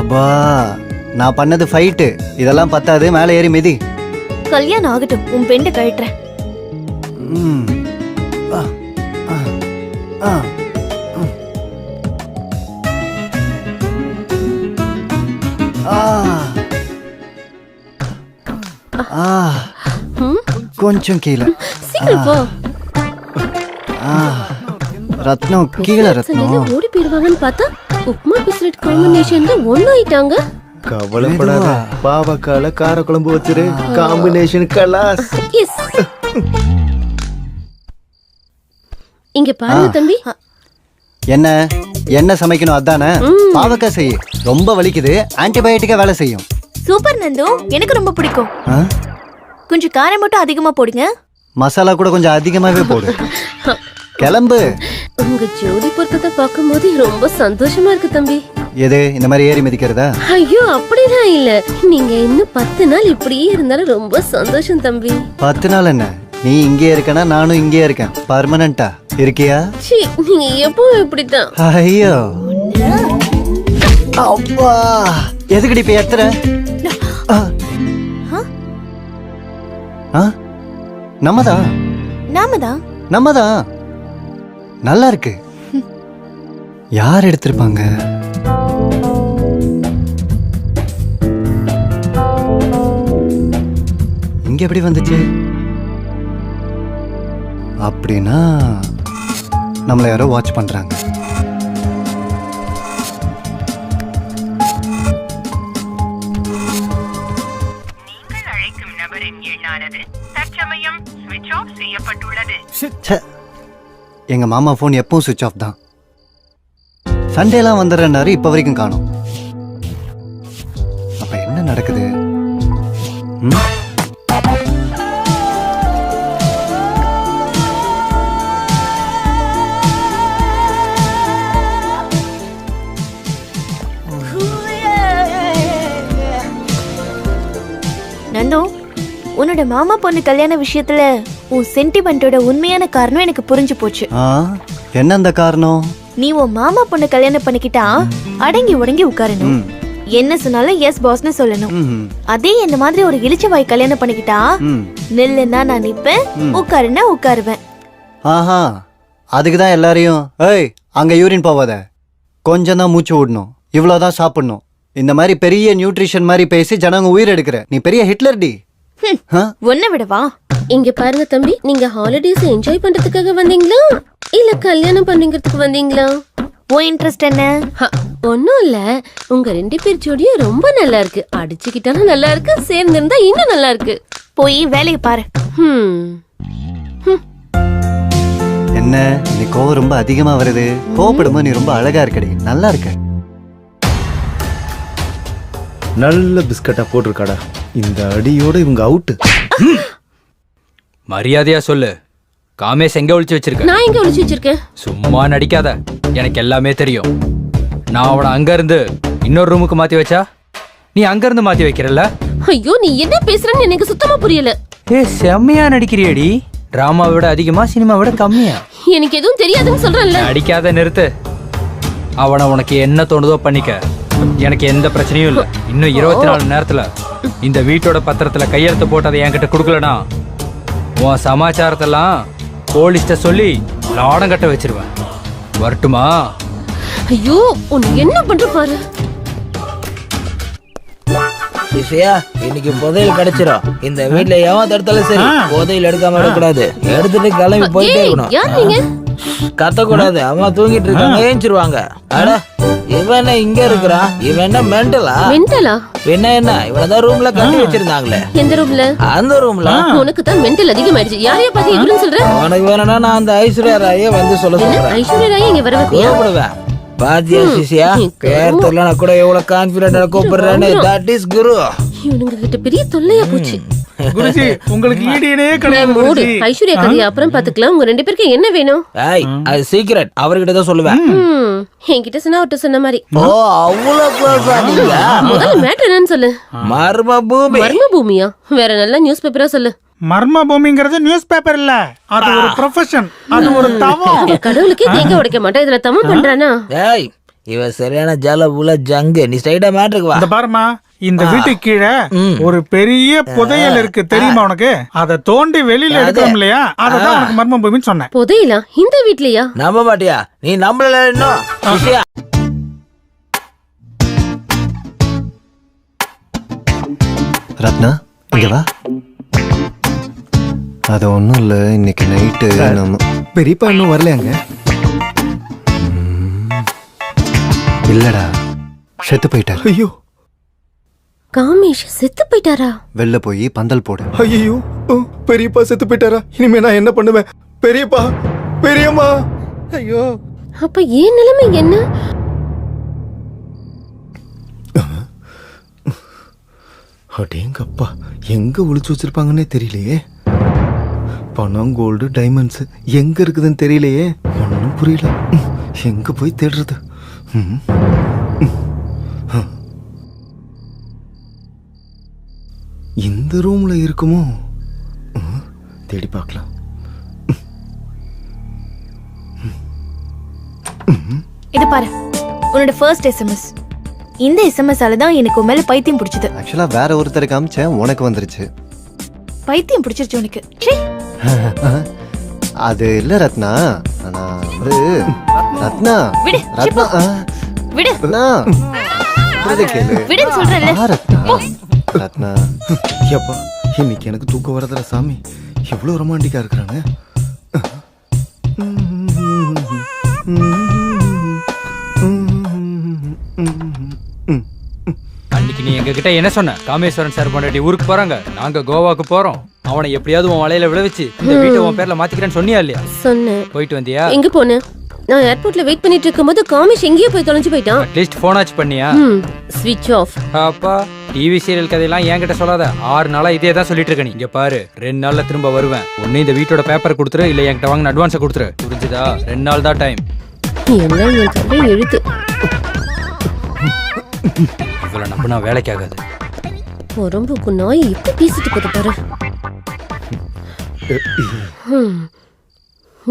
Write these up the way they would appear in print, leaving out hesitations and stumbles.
அப்பா நான் பண்ணது ஃபைட்டு, இதெல்லாம் பத்தாது, மேலே ஏறி மிதி. கல்யாணம் ஆகட்டும், உன் பெண்டை கழட்டுறேன். ம். ஆ, ஆ, ஆ, ம். ஆ. ஆ. கொஞ்சம் கீழே. சீக்கிரம் போ. ரத்னம் கீழே. ரத்னம் ஓடி போயிடுவாங்கன்னு பார்த்தா உப்மா பிஸ்கட் காம்பினேஷன் தான் ஒன்னாயிட்டாங்க. கவலைப்படாத, பாவக்கால கார குழம்பு வச்சிரு, காம்பினேஷன் கலாஸ். எஸ். இங்க பாருங்க தம்பி. என்ன என்ன சமைக்கணும் அதானே? பாவக்காய் செய்ய ரொம்ப வலிக்குது, ஆன்டிபயோட்டிக்கா வேலை செய்யும். சூப்பர் நந்து, எனக்கு ரொம்ப பிடிக்கும். ஆ? கொஞ்சம் காரம் மட்டும் அதிகமா போடுங்க. மசாலா கூட கொஞ்சம் அதிகமாவே போடு. கிளம்பு. உங்க ஜோடி பொருத்தத்தை பார்க்கும்போது ரொம்ப சந்தோஷமா இருக்கு தம்பி. எது இந்த மாதிரி ஏறி மிதிக்கிறதா? ஐயோ அப்படிதான் இல்ல, நீங்க இன்னும் 10 நாள் இப்படியே இருந்தாலும் ரொம்ப சந்தோஷம் தம்பி. 10 நாள் என்ன? நீ இங்கே இருக்கனா, நானும் இங்கே இருக்கேன். பர்மனண்டா இருக்கியா? சீ, நீங்க எப்பவும் இப்படித்தான். ஐயோ அப்பா, எதுக்கடி இப்ப எத்தற? நம்மதான் நம்மதான் நல்லா இருக்கு. யார் எடுத்திருப்பாங்க? இங்க எப்படி வந்துச்சு? அப்படின்னா நம்மள யாரோ வாட்ச் பண்றாங்க. நீங்கள் அழைக்கும் நபரின் எண்ணானது தற்சமயம் ஸ்விட்ச் ஆஃப் செய்யப்பட்டுள்ளது. எங்க மாமா போன் எப்பவும் சுவிட்ச் ஆஃப் தான். சண்டேலாம் வந்துடுறேன்னாரு, இப்ப வரைக்கும் காணோம். அப்ப என்ன நடக்குது? நந்து, உன்னோட மாமா பொண்ணு கல்யாண விஷயத்துல உன் சென்டிமெண்டோட உண்மையான காரணம் எனக்கு புரிஞ்சு போச்சு. என்ன அந்த காரணம்? நீ உன் மாமா பொண்ணு கல்யாணம் பண்ணிக்கிட்டா அடங்கி உடங்கி உட்காரணும், என்ன சொன்னாலும் எஸ் பாஸ்னு சொல்லணும். அதே என்ன மாதிரி ஒரு இளிச்சவாய் கல்யாணம் பண்ணிக்கிட்டா நில்லுன்னா நான் நிப்பேன், உட்காருன்னா உட்காருவேன். ஆஹா, அதுக்குதான் எல்லாரையும் ஏய் அங்க யூரின் போவாத, கொஞ்சம் தான் மூச்சு விடணும், இவ்வளவுதான் சாப்பிடணும், இந்த மாதிரி பெரிய நியூட்ரிஷன் மாதிரி பேசி ஜனங்க உயிர் எடுக்கிற. நீ பெரிய ஹிட்லர் டி. ஒன்ன விடவா? இங்க பாருங்க தம்பி, நீங்க ஹாலிடேஸ் என்ஜாய் பண்றதுக்காக வந்தீங்களா இல்ல கல்யாணம் பண்ணிக்கிறதுக்கு வந்தீங்களா? உன் இன்ட்ரெஸ்ட் என்ன? ஒன்னும் இல்ல, உங்க 2 பேர் ஜோடியும் ரொம்ப நல்லா இருக்கு, அடிச்சுக்கிட்டாலும் நல்லா இருக்கு, சேர்ந்து இருந்தா இன்னும் நல்லா இருக்கு. போய் வேலையை பாரு. என்ன நீ கோவம் ரொம்ப அதிகமா வருது? கோவப்படும்போது நீ ரொம்ப அழகா இருக்கடி, நல்லா இருக்க. நல்ல பிஸ்கட்டா போட்டிருக்காடா. இந்த அடியோட இவங்க அவுட். மரியாதையா சொல்லு, காமேஷ் எங்க ஒளிச்சு வச்சிருக்க? நான் எங்க ஒளிச்சு வச்சிருக்கேன்? சும்மா நடிக்காத, எனக்கு எல்லாமே தெரியும். நான் அவனை அங்க இருந்து இன்னொரு ரூமுக்கு மாத்தி வச்சா நீ அங்க இருந்து மாத்தி வைக்கிறல்ல? ஐயோ, நீ என்ன பேசுறன்னு எனக்கு சுத்தமா புரியல. செம்மையா நடிக்கிறியடி, டிராமாவை விட அதிகமா சினிமா விட கம்மியா. எனக்கு எதுவும் தெரியாதுன்னு சொல்றேன்ல. நடிக்காத நிறுத்து. அவனை உனக்கு என்ன தோணுதோ பண்ணிக்க, எனக்கு எந்த பிரச்சனையும் இல்லை. இன்னும் 24 மணி நேரத்துல இந்த வீட்டோட பத்திரத்துல கையெழுத்து போட்டதை என்கிட்ட கொடுக்கலனா உன் சமாச்சாரத்தெல்லாம் போலீஸ்ட சொல்லி லாடம் கட்ட வச்சிருவேன். வரட்டுமா? ஐயோ, உன்னை என்ன பண்ற பாரு. இன்னைக்கு புதையல் கிடைச்சிரும். இந்த வீட்டுல எவன் தடுத்தாலும் சரி, புதையல் எடுக்காம விடக்கூடாது. எடுத்துட்டு கிளம்பி போயிட்டே இருக்கணும். கத்தக்கூடாது, அம்மா தூங்கிட்டு இருக்காங்க, ஏஞ்சிருவாங்க. அட, இவன் என்ன இங்க இருக்கிறான்? இவன் என்ன மெண்டலா? மெண்டலா? என்ன இவனதான் ரூம்ல கட்டி வச்சிருந்தாங்களே. எந்த ரூம்ல? அந்த ரூம்ல. உனக்கு தான் மெண்டல் அதிகமாயிடுச்சு. யாரைய பார்த்து இவன்னு சொல்ற? உனக்கு வேணும்னா நான் அந்த ஐஸ்வர்யா ராயை வந்து சொல்ல சொல்றேன். ஐஸ்வர்யா ராயை இங்க வர வைப்பியா? கூப்பிடுவேன். பாத்தியா சிசியா, பேர் தெரியல நான் கூட எவ்வளவு கான்பிடென்டா கூப்பிடுறேன்னு. தட் இஸ் குரு. இவனுங்க கிட்ட பெரிய தொல்லையா போச்சு. குருஜி, உங்களுக்கு ஈடியனே கிடையாது குருஜி. ஐஸ்வர்யா கதையை அப்புறம் பாத்துக்கலாம். உங்க 2 பேருக்கு என்ன வேணும்? ஏய், அது சீக்ரெட், அவர்கிட்ட தான் சொல்லுவேன். என்கிட்ட சொன்னா அவர்கிட்ட சொன்ன மாதிரி. ஓ, அவ்வளவு க்ளோஸா நீங்க? முதல்ல மேட்டர் என்னன்னு சொல்லு. மர்ம பூமி. மர்ம பூமியா? வேற நல்ல நியூஸ் பேப்பரா சொல்லு. மர்ம பூமிங்கிறது நியூஸ் பேப்பர் இல்ல, அது ஒரு ப்ரொஃபஷன், அது ஒரு தவம். கடவுளுக்கே தேங்க உடைக்க மாட்டேன், இதுல தவம் பண்றானா? ஏய், இவ சரியான ஜால புல ஜங்கு. நீ ஸ்ட்ரைட்டா மேட்ருக்கு வா. இந்த பாருமா, இந்த வீட்டுக்கு கீழே ஒரு பெரிய புதையல் இருக்கு தெரியுமா உனக்கு? அதை தோண்டி வெளியில எடுக்கிறோம் இல்லையா, அததான் உனக்கு மர்ம பூமின்னு சொன்னேன். புதையலா இந்த வீட்லயா? நம்ப மாட்டியா? நீ நம்பல இன்னும் விஷயா? ரத்னா இங்க வா. அது ஒன்றும் இல்லை, இன்னைக்கு நைட்டு நம்ம பெரியப்பா இன்னும் வரலையாங்க? இல்லடா, செத்து போயிட்டார். ஐயோ காமேஷ் செத்து போயிட்டாரா? வெளில போய் பந்தல் போடு. ஐயோ பெரியப்பா செத்து போயிட்டாரா? இனிமே நான் என்ன பண்ணுவேன்? பெரியப்பா, பெரியம்மா, ஐயோ. அப்ப ஏன் நிலைமை என்ன? அடேங்கப்பா, எங்க ஒளிச்சு வச்சிருப்பாங்கன்னே தெரியலையே. பணம், கோல்டு, டைமண்ட்ஸ் எங்க இருக்குதுன்னு தெரியலையே. ஒன்றும் புரியல. எங்க போய் தேடுறது? இந்த ரூம்ல இருக்குமோ? தேடி பார்க்கலாம். இது பாரு, உன்னோட ஃபர்ஸ்ட் எஸ்எம்எஸ். இந்த எஸ்எம்எஸ்ஸால தான் எனக்கு உன் மேல பைத்தியம் பிடிச்சது. ஆக்சுவலா வேற ஒருத்தருக்கு காமிச்சேன், உனக்கு வந்துருச்சு. பைத்தியம் பிடிச்சிருச்சு உனக்கு. ச்சீ. அது இல்ல ரத்னா, நான் வந்து ரத்னா விடு, ரத்னா விடு. ரத்னா சொல்றதை கேளு. விடுன்னு சொல்றேன்ல. ரத்னா ரத்னா எப்பா, இன்னைக்கு எனக்கு தூக்கம் வரதுல சாமி. எவ்வளவு ரொமான்டிக்கா இருக்கிறாங்க. அன்னைக்கு நீ எங்க கிட்ட என்ன சொன்ன? காமேஸ்வரன் சார் பொண்டாட்டி ஊருக்கு போறாங்க, நாங்க கோவாக்கு போறோம், அவனை எப்படியாவது உன் வலையில விழ வச்சு இந்த வீட்டை உன் பேர்ல மாத்திக்கிறேன்னு சொன்னியா இல்லையா? சொன்னேன். போயிட்டு வந்தியா? எங்க போன? நான் ஏர்போர்ட்ல வெயிட் பண்ணிட்டு இருக்கும்போது காமேஷ் எங்கேயோ போய் தொலைஞ்சு போயிட்டான். அட்லீஸ்ட் போன் ஆச்சு பண்ணியா? ஸ்விட்ச் ஆஃப். அப்பா, டிவி சீரியல் கதையெல்லாம் என்கிட்ட சொல்லாத. 6 நாளா இதே தான் சொல்லிட்டு இருக்க நீ. இங்க பாரு, 2 நாள்ல திரும்ப வருவேன். ஒண்ணு இந்த வீட்டோட பேப்பர் கொடுத்துரு, இல்ல என்கிட்ட வாங்கின அட்வான்ஸை கொடுத்துரு. புரிஞ்சுதா? 2 நாள் தான் டைம். எல்லாம் என் தலை எழுத்து. இவ்வளவு நம்பினா வேலைக்கு ஆகாது. உடம்புக்கு நாய் இப்ப பேசிட்டு போது பாரு.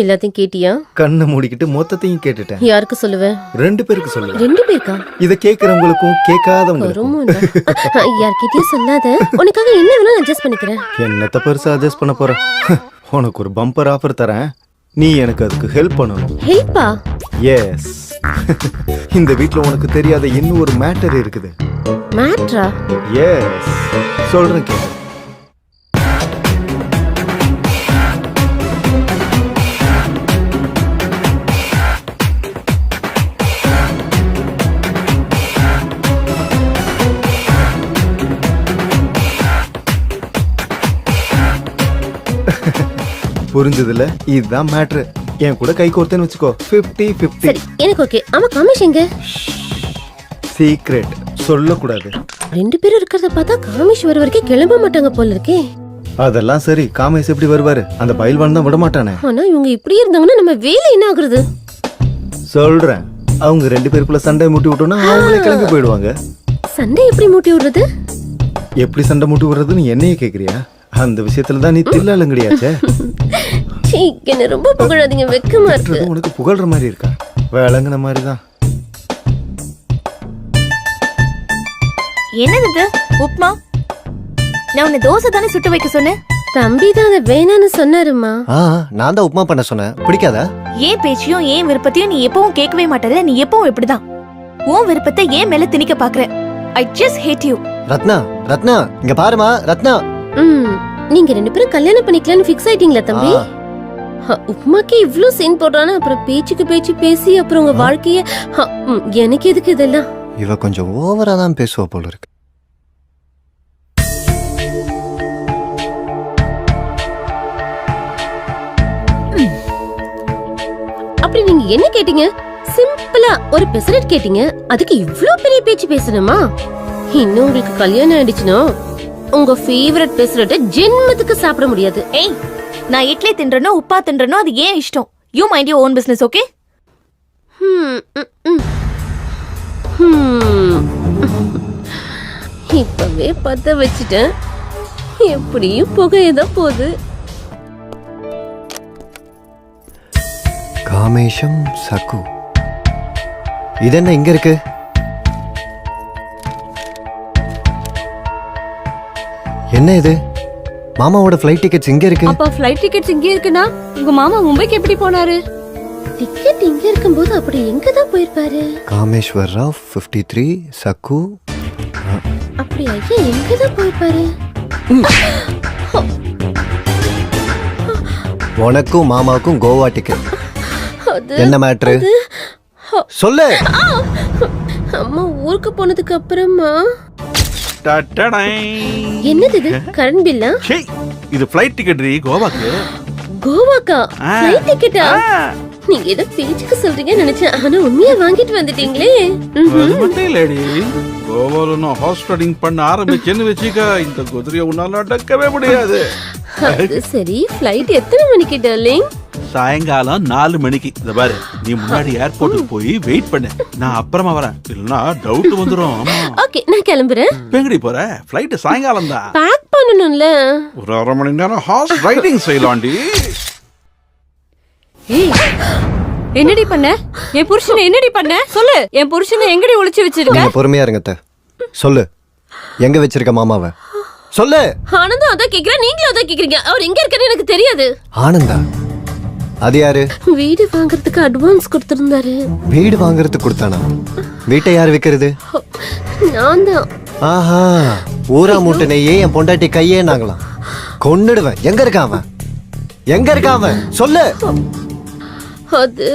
எல்லாத்தையும் கேட்டியா? கண்ணை மூடிக்கிட்டு மொத்தத்தையும் கேட்டுட்டேன். யாருக்கு சொல்லுவேன்? 2 பேருக்கு சொல்லுவேன். 2 பேருக்கா? இத கேட்கறவங்களுக்கும் கேட்காதவங்களுக்கும். யார்கிட்டயும் சொல்லாத. உனக்காக என்ன வேணாலும் அட்ஜஸ்ட் பண்ணிக்கிறேன். என்னத்த பெருசா அட்ஜஸ்ட் பண்ண போற? உனக்கு ஒரு பம்பர் ஆஃபர் தரேன், நீ எனக்கு அதுக்கு ஹெல்ப் பண்ணணும். ஹெல்ப்பா? எஸ். இந்த வீட்ல உனக்கு தெரியாத இன்னும் ஒரு மேட்டர் இருக்குது. மேட்ரா? எஸ், சொல்றேன் கேளு. புரிஞ்சதுல? இதுதான் மேட்ரு. என் கூட கை கோர்த்தேன்னு வச்சுக்கோ, 50-50. சரி, எனக்கு ஓகே. ஆமா, காமேஷ் எங்க? சீக்ரெட், சொல்லக்கூடாது. 2 பேரும் இருக்கிறத பார்த்தா காமேஷ் வர வரைக்கும் கிளம்ப மாட்டாங்க போல இருக்கே. அதெல்லாம் சரி, காமேஷ் எப்படி வருவாரு? அந்த பயில்வான் தான் விட மாட்டானே. ஆனா இவங்க இப்படி இருந்தாங்கன்னா நம்ம வேலை என்ன ஆகுறது? சொல்றேன், அவங்க 2 பேருக்குள்ள சண்டை மூட்டி விட்டோம்னா அவங்களே கிளம்பி போயிடுவாங்க. சண்டை எப்படி மூட்டி விடுறது? எப்படி சண்டை மூட்டி விடுறதுன்னு என்னையே கேக்குறியா? அந்த விஷயத்துல தான் நீ தில்லாலங்கடியாச்சே. என்ன ரொம்ப புகழாதீங்க, வெக்கமா இருக்கு. உனக்கு புகழ்ற மாதிரி இருக்கா? விளங்குன மாதிரி தான். என்னது இது? உப்மா? நான் உன்னை தோசை தானே சுட்டு வைக்க சொன்னேன். தம்பி தான் அதை வேணான்னு சொன்னாருமா. நான் தான் உப்புமா பண்ண சொன்னேன், பிடிக்காதா? ஏன் பேச்சையும் ஏன் விருப்பத்தையும் நீ எப்பவும் கேட்கவே மாட்டல. நீ எப்பவும் இப்படிதான். உன் விருப்பத்தை ஏன் மேல திணிக்க பாக்குற. I just hate you. Ratna Ratna இங்க பாருமா. ரத்னா, நீங்க 2 பேரும் கல்யாணம் பண்ணிக்கலாம்னு ஃபிக்ஸ் ஆயிட்டீங்களா தம்பி? உப்மாக்கு இவ்ளோ சீன் போடுறானா, அப்புறம் பேச்சுக்கு பேச்சு பேசி அப்புறம் உங்க வாழ்க்கைய எனக்கு எதுக்கு இதெல்லாம்? இவ கொஞ்சம் ஓவரா தான் பேசுவா போல இருக்கு. அப்படி நீங்க என்ன கேட்டீங்க? சிம்பிளா ஒரு பெசரட் கேட்டீங்க, அதுக்கு இவ்ளோ பெரிய பேச்சு பேசணுமா? இன்னும் உங்களுக்கு கல்யாணம் ஆயிடுச்சுன்னா உங்க ஃபேவரட் பெசரட் ஜென்மத்துக்கு சாப்பிட முடியாது. ஏய், நான் இட்லி தின்றனோ உப்பா தின்றனோ அது ஏன் இஷ்டம். You mind your own business, okay? இப்பவே பத்த வச்சுட்டேன், எப்படியும் புகையதான் போகுது. காமேஷம் சகு இது என்ன இங்க இருக்கு? என்ன இது? மாமாவோட ஃப்ளைட் டிக்கெட்ஸ் இங்க இருக்கு. அப்ப ஃளைட் டிக்கெட்ஸ் இங்கே இருக்குன்னா உங்க மாமா மும்பைக்கு எப்படி போனாரு? டிக்கெட் இங்க இருக்கும்போது அப்படி எங்க தான் போயிருப்பாரு? காமேஸ்வர் ராவ் 53 சக்கு. அப்படி ஐயா எங்க தான் போயிருப்பாரு? உனக்கும் மாமாவுக்கும் கோவா டிக்கெட். அது என்ன மேட்ரு? சொல்லு. அம்மா ஊருக்கு போனதுக்கு அப்புறமா டடடை. என்னது இது? கரண்ட் பில்லா? ச்சே, இது ஃப்ளைட் டிக்கெட் கோவாக்கு. கோவாக்கா? ஆ. ஃளைட் டிக்கெட்டா? ஆ. நீங்க ஏதோ பேச்சுக்கு சொல்றீங்கன்னு நினைச்சேன். ஆனா உண்மையா வாங்கிட்டு வந்துட்டீங்களே. அது மட்டும் இல்லடி, கோவால நான் ஹார்ஸ் ரைடிங் பண்ண ஆரம்பிச்சேன்னு வச்சுக்க, இந்த குதிரையை உன்னால அடக்கவே முடியாது. அது சரி, ஃளைட் எத்தனை மணிக்கு டார்லிங்? சாயங்காலம் 4 மணிக்கு. இத பாரு, நீ முன்னாடி ஏர்போர்ட்டுக்கு போய் வெயிட் பண்ணு, நான் அப்புறமா வரேன். இல்லனா டவுட் வந்துரும். ஆமா. ஓகே, நான் கிளம்புறேன். எங்கடி போற? ஃப்ளைட் சாயங்காலம் தான். பேக் பண்ணணும்ல. ஒரு 1/2 மணி நேரம் ஹார்ஸ் ரைடிங் செய்யலாம்டி. ஏய், என்னடி பண்ண? என் புருஷனை என்னடி பண்ண? சொல்லு. என் புருஷனை எங்கடி ஒளிச்சு வச்சிருக்க? நீங்க பொறுமையா இருங்க அத்தை. சொல்லு, எங்க வச்சிருக்க மாமாவை? சொல்லு. ஆனந்தும் அதான் கேக்குறேன், நீங்களும் அதான் கேக்குறீங்க. அவர் எங்க இருக்காரு எனக்கு தெரியாது. ஆனந்தா? அது யாரு? வீடு வாங்குறதுக்கு அட்வான்ஸ் கொடுத்திருந்தாரு. வீடு வாங்குறதுக்கு கொடுத்தானா? வீட்டை யார் விக்கிறது? நான் தான். ஆஹா, ஊரா மூட்டனையே என் பொண்டாட்டி கையே நாங்களாம். கொன்னுடுவேன். எங்க இருக்கான் அவன்? எங்க இருக்கான் அவன்? சொல்லு. அது